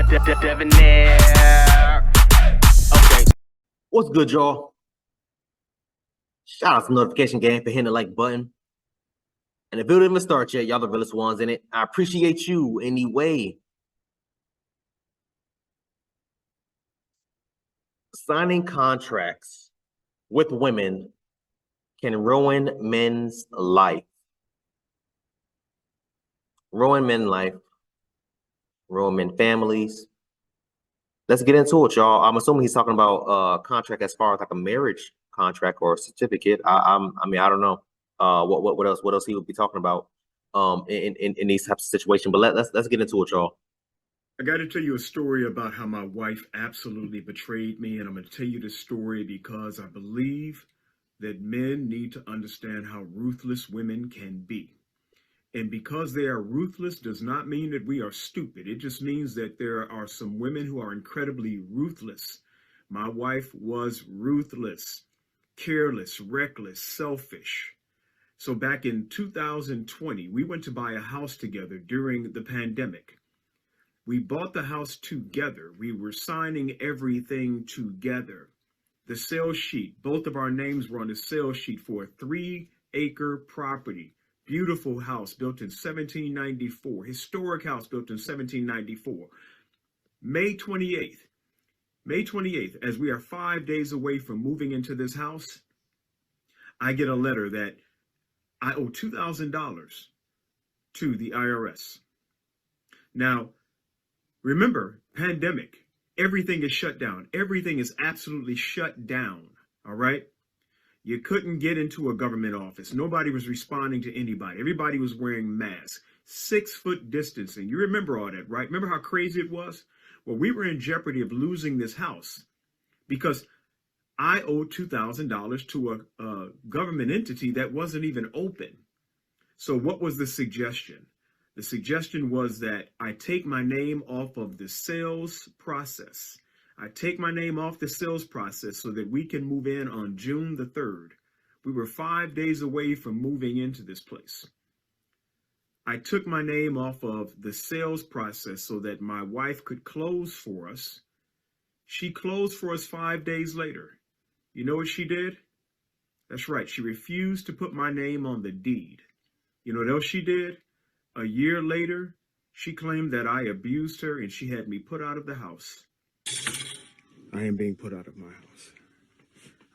Debonair. Okay. What's good, y'all? Shout out to Notification Gang for hitting the like button. And the video didn't even start yet. Y'all the realest ones in it. I appreciate you anyway. Signing contracts with women can ruin men's life. Ruin men's life. Ruin men's families. Let's get into it, y'all. I'm assuming he's talking about contract as far as like a marriage contract or a certificate. I mean, I don't know. What else he would be talking about in these types of situations. But let's get into it, y'all. I got to tell you a story about how my wife absolutely betrayed me, and I'm going to tell you this story because I believe that men need to understand how ruthless women can be. And because they are ruthless does not mean that we are stupid. It just means that there are some women who are incredibly ruthless. My wife was ruthless, careless, reckless, selfish. So back in 2020, we went to buy a house together during the pandemic. We bought the house together. We were signing everything together. The sales sheet, both of our names were on the sales sheet for a 3-acre property. Beautiful house built in 1794. Historic house built in 1794. May 28th, as we are 5 days away from moving into this house, I get a letter that I owe $2,000 to the IRS. Now, remember, pandemic, everything is shut down. Everything is absolutely shut down, all right? You couldn't get into a government office. Nobody was responding to anybody. Everybody was wearing masks. 6-foot distancing. You remember all that, right? Remember how crazy it was? Well, we were in jeopardy of losing this house because I owed $2,000 to a government entity that wasn't even open. So what was the suggestion? The suggestion was that I take my name off of the sales process. I take my name off the sales process so that we can move in on June the 3rd. We were 5 days away from moving into this place. I took my name off of the sales process so that my wife could close for us. She closed for us 5 days later. You know what she did? That's right. She refused to put my name on the deed. You know what else she did? A year later, she claimed that I abused her and she had me put out of the house. I am being put out of my house.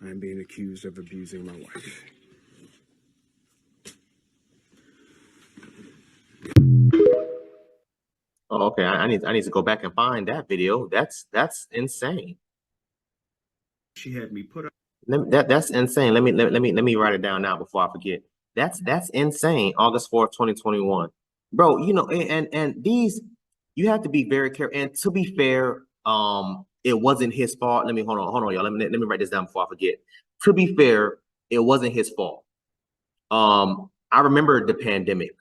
I am being accused of abusing my wife. Oh, okay. I need to go back and find that video. That's insane. She had me put out. That's insane. Let me write it down now before I forget. That's insane. August 4th, 2021. Bro, you know, and these, you have to be very careful. And to be fair, it wasn't his fault. Hold on, y'all. Let me write this down before I forget. To be fair, it wasn't his fault. I remember the pandemic.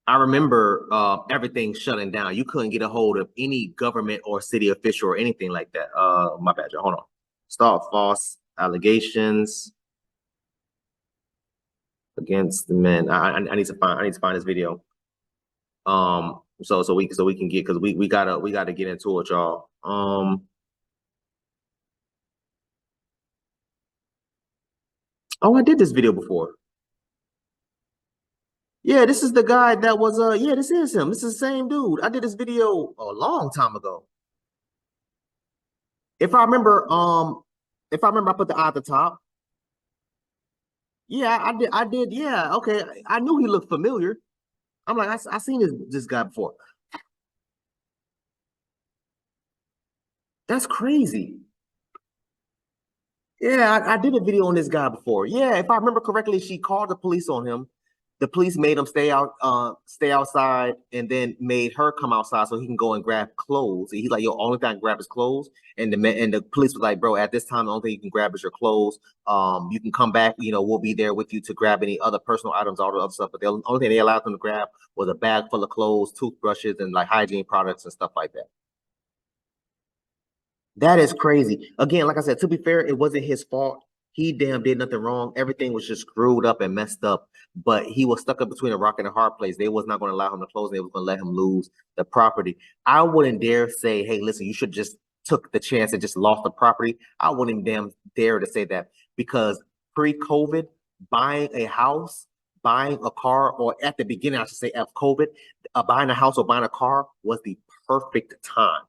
I remember everything shutting down. You couldn't get a hold of any government or city official or anything like that. My bad, y'all. Hold on. Start false allegations against the men. I need to find this video. So we can get, because we gotta get into it, y'all. Oh, I did this video before. Yeah, this is the guy that was yeah, this is him. This is the same dude. I did this video a long time ago. If I remember, I put the eye at the top. Yeah, I did. Yeah, okay. I knew he looked familiar. I'm like, I seen this guy before. That's crazy. Yeah, I did a video on this guy before. Yeah, if I remember correctly, she called the police on him. The police made him stay outside, and then made her come outside so he can go and grab clothes. He's like, yo, only thing I can grab is clothes. And the police was like, bro, at this time, the only thing you can grab is your clothes. You can come back, you know, we'll be there with you to grab any other personal items, all the other stuff. But the only thing they allowed them to grab was a bag full of clothes, toothbrushes, and like hygiene products and stuff like that. That is crazy. Again, like I said, to be fair, it wasn't his fault. He damn did nothing wrong. Everything was just screwed up and messed up. But he was stuck up between a rock and a hard place. They was not going to allow him to close. They was going to let him lose the property. I wouldn't dare say, hey, listen, you should just took the chance and just lost the property. I wouldn't damn dare to say that, because pre-COVID, buying a house, buying a car, or at the beginning, I should say, of COVID, buying a house or buying a car was the perfect time.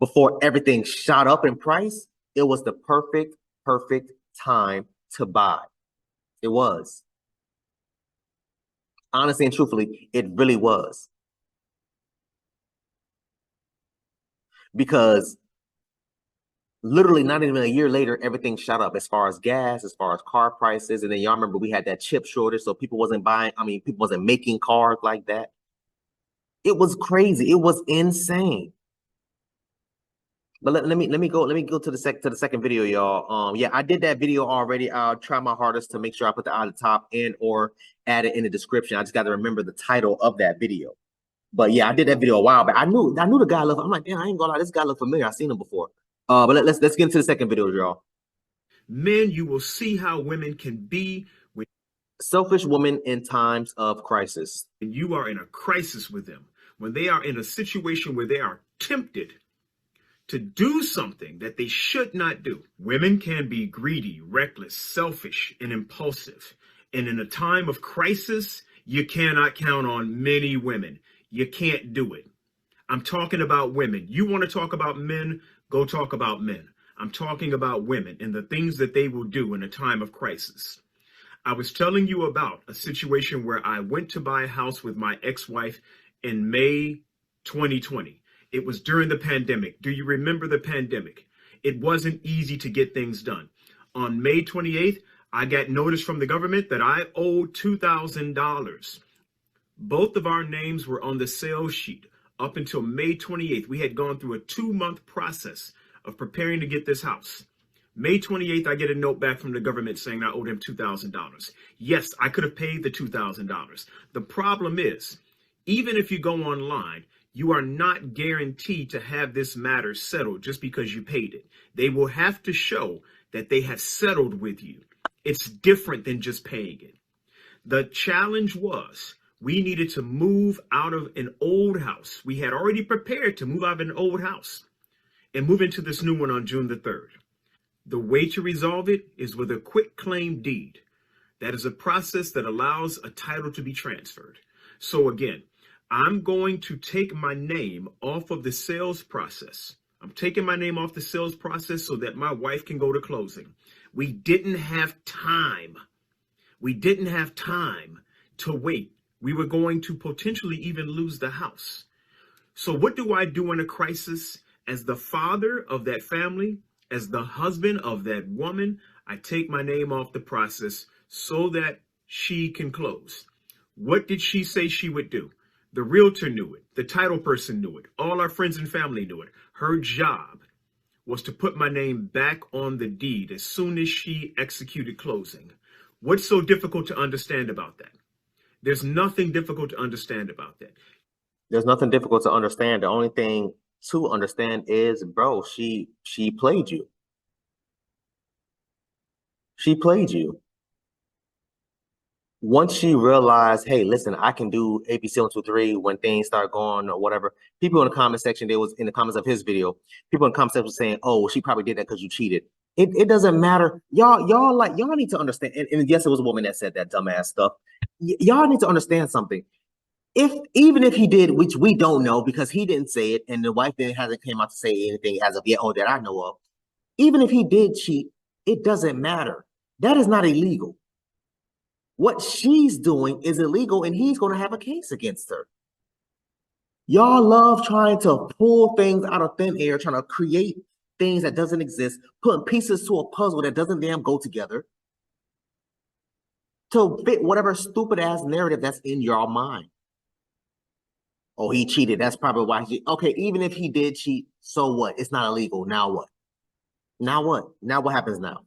Before everything shot up in price, it was the perfect time to buy. It was. Honestly and truthfully, it really was. Because literally not even a year later, everything shot up as far as gas, as far as car prices. And then y'all remember we had that chip shortage, so people wasn't buying, people wasn't making cars like that. It was crazy. It was insane. But let me go to the second video, y'all. Yeah, I did that video already. I'll try my hardest to make sure I put the at the top and or add it in the description. I just got to remember the title of that video. But yeah, I did that video a while back. I knew the guy looked. I'm like, damn, I ain't gonna lie, this guy looked familiar. I've seen him before. But let's get into the second video, y'all. Men, you will see how women can be when selfish women in times of crisis. And you are in a crisis with them, when they are in a situation where they are tempted to do something that they should not do. Women can be greedy, reckless, selfish, and impulsive. And in a time of crisis, you cannot count on many women. You can't do it. I'm talking about women. You want to talk about men? Go talk about men. I'm talking about women and the things that they will do in a time of crisis. I was telling you about a situation where I went to buy a house with my ex-wife in May 2020. It was during the pandemic. Do you remember the pandemic? It wasn't easy to get things done. On May 28th, I got notice from the government that I owed $2,000. Both of our names were on the sales sheet. Up until May 28th, we had gone through a 2-month process of preparing to get this house. May 28th, I get a note back from the government saying I owed him $2,000. Yes, I could have paid the $2,000. The problem is, even if you go online, you are not guaranteed to have this matter settled just because you paid it. They will have to show that they have settled with you. It's different than just paying it. The challenge was we needed to move out of an old house. We had already prepared to move out of an old house and move into this new one on June the 3rd. The way to resolve it is with a quick claim deed. That is a process that allows a title to be transferred. So again, I'm going to take my name off of the sales process. I'm taking my name off the sales process so that my wife can go to closing. We didn't have time. We didn't have time to wait. We were going to potentially even lose the house. So what do I do in a crisis? As the father of that family, as the husband of that woman, I take my name off the process so that she can close. What did she say she would do? The realtor knew it. The title person knew it. All our friends and family knew it. Her job was to put my name back on the deed as soon as she executed closing. What's so difficult to understand about that? There's nothing difficult to understand about that. There's nothing difficult to understand. The only thing to understand is, bro, she played you. She played you. Once she realized, hey, listen, I can do ABC 1, 2, 3 when things start going or whatever. People in the comment section, there was in the comments of his video, people in the comment section saying, oh, she probably did that because you cheated. It doesn't matter. Y'all need to understand. And yes, it was a woman that said that dumbass stuff. Y'all need to understand something. Even if he did, which we don't know because he didn't say it, and the wife hasn't came out to say anything as of yet, or that I know of. Even if he did cheat, it doesn't matter. That is not illegal. What she's doing is illegal, and he's going to have a case against her. Y'all love trying to pull things out of thin air, trying to create things that doesn't exist, putting pieces to a puzzle that doesn't damn go together to fit whatever stupid ass narrative that's in your mind. Oh, he cheated. That's probably why he. Okay, even if he did cheat, so what? It's not illegal. Now what? Now what? Now what happens now?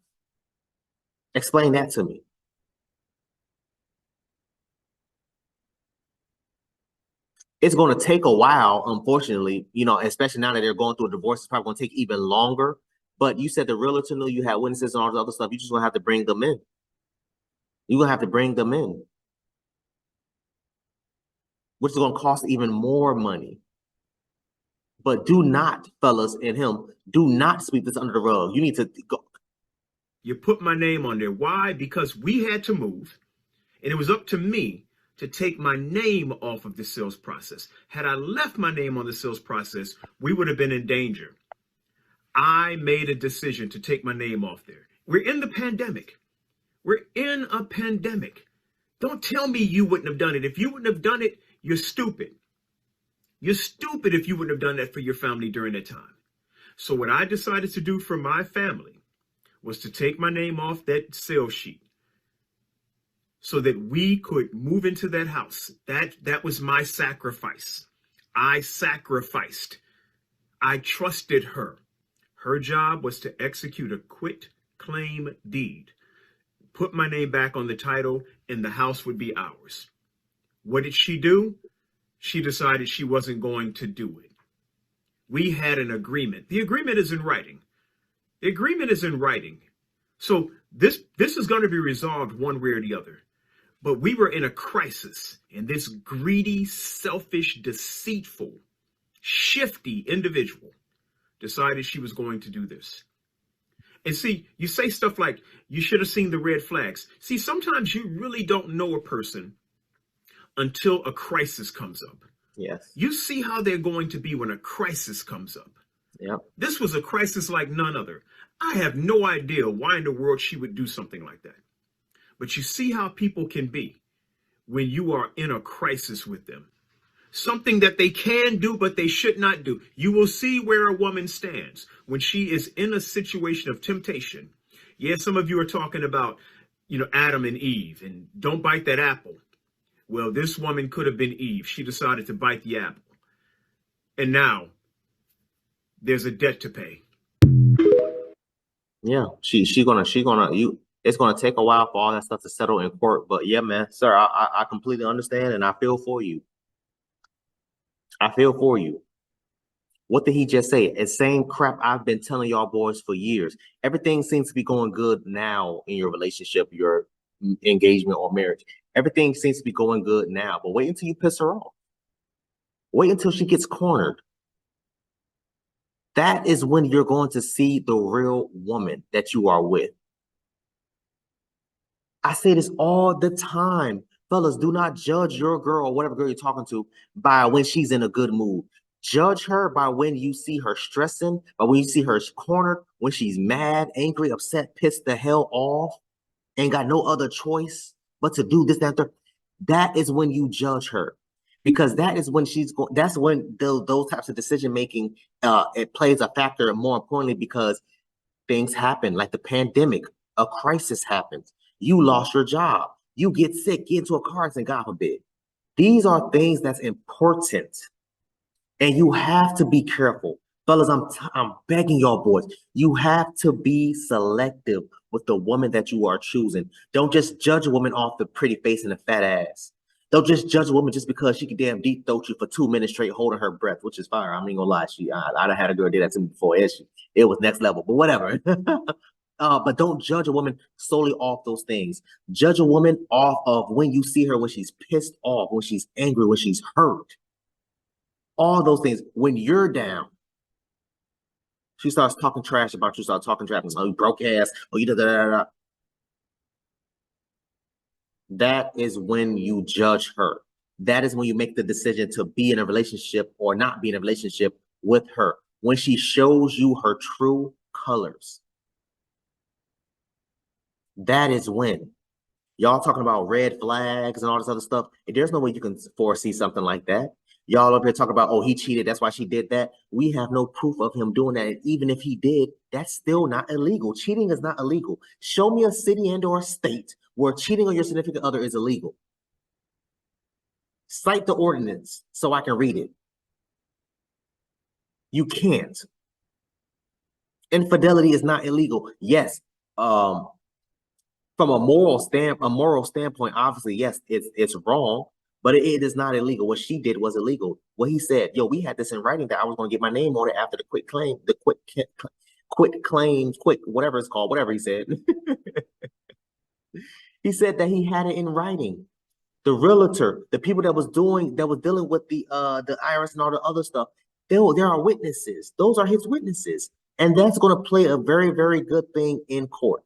Explain that to me. It's going to take a while, unfortunately, especially now that they're going through a divorce, it's probably going to take even longer But you said the realtor knew, you had witnesses and all this other stuff. You just gonna have to bring them in. You're gonna have to bring them in, which is gonna cost even more money. But do not, fellas and him, do not sweep this under the rug. You need to go. You put my name on there. Why? Because we had to move, and it was up to me to take my name off of the sales process. Had I left my name on the sales process, we would have been in danger. I made a decision to take my name off there. We're in the pandemic. We're in a pandemic. Don't tell me you wouldn't have done it. If you wouldn't have done it, you're stupid. You're stupid if you wouldn't have done that for your family during that time. So what I decided to do for my family was to take my name off that sales sheet so that we could move into that house. That was my sacrifice. I sacrificed. I trusted her. Her job was to execute a quit claim deed, put my name back on the title, and the house would be ours. What did she do? She decided she wasn't going to do it. We had an agreement. The agreement is in writing. The agreement is in writing. So this is going to be resolved one way or the other. But we were in a crisis, and this greedy, selfish, deceitful, shifty individual decided she was going to do this. And see, you say stuff like, you should have seen the red flags. See, sometimes you really don't know a person until a crisis comes up. Yes. You see how they're going to be when a crisis comes up. Yep. This was a crisis like none other. I have no idea why in the world she would do something like that. But you see how people can be when you are in a crisis with them. Something that they can do, but they should not do. You will see where a woman stands when she is in a situation of temptation. Yeah, some of you are talking about, Adam and Eve, and don't bite that apple. Well, this woman could have been Eve. She decided to bite the apple. And now there's a debt to pay. Yeah, it's gonna take a while for all that stuff to settle in court. But yeah, man, sir, I completely understand, and I feel for you. I feel for you. What did he just say? It's same crap I've been telling y'all boys for years. Everything seems to be going good now in your relationship, your engagement or marriage. Everything seems to be going good now, but wait until you piss her off. Wait until she gets cornered. That is when you're going to see the real woman that you are with. I say this all the time. Fellas, do not judge your girl or whatever girl you're talking to by when she's in a good mood. Judge her by when you see her stressing, by when you see her cornered, when she's mad, angry, upset, pissed the hell off, and got no other choice but to do this, that, and third. That is when you judge her. Because that is when that's when those types of decision making it plays a factor, and more importantly, because things happen, like the pandemic, a crisis happens. You lost your job, you get sick, get into a car accident, God forbid. These are things that's important, and you have to be careful. Fellas, I'm begging y'all boys, you have to be selective with the woman that you are choosing. Don't just judge a woman off the pretty face and the fat ass. Don't just judge a woman just because she can damn deep throat you for 2 minutes straight holding her breath, which is fire. I ain't gonna lie, I done had a girl do that to me before. It was next level, but whatever. But don't judge a woman solely off those things. Judge a woman off of when you see her, when she's pissed off, when she's angry, when she's hurt. All those things. When you're down, she starts talking trash about you, start talking trash, oh, you broke ass, oh, you da. That is when you judge her. That is when you make the decision to be in a relationship or not be in a relationship with her. When she shows you her true colors. That is when. Y'all talking about red flags and all this other stuff. There's no way you can foresee something like that. Y'all up here talking about, oh, he cheated, that's why she did that. We have no proof of him doing that. And even if he did, that's still not illegal. Cheating is not illegal. Show me a city and or state where cheating on your significant other is illegal. Cite the ordinance so I can read it. You can't. Infidelity is not illegal. Yes, from a moral standpoint, obviously, yes, it's wrong, but it is not illegal. What she did was illegal. What he said, yo, we had this in writing that I was going to get my name on it after the quit claim. quit claims, quit whatever it's called, whatever he said. He said that he had it in writing. The realtor, the people that was dealing with the IRS and all the other stuff, there are witnesses. Those are his witnesses. And that's going to play a very, very good thing in court.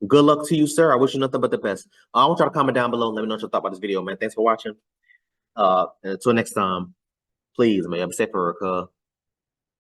Good luck to you, sir. I wish you nothing but the best. I want y'all to comment down below and let me know what you thought about this video, man. Thanks for watching. Until next time, please, man, be safe for her.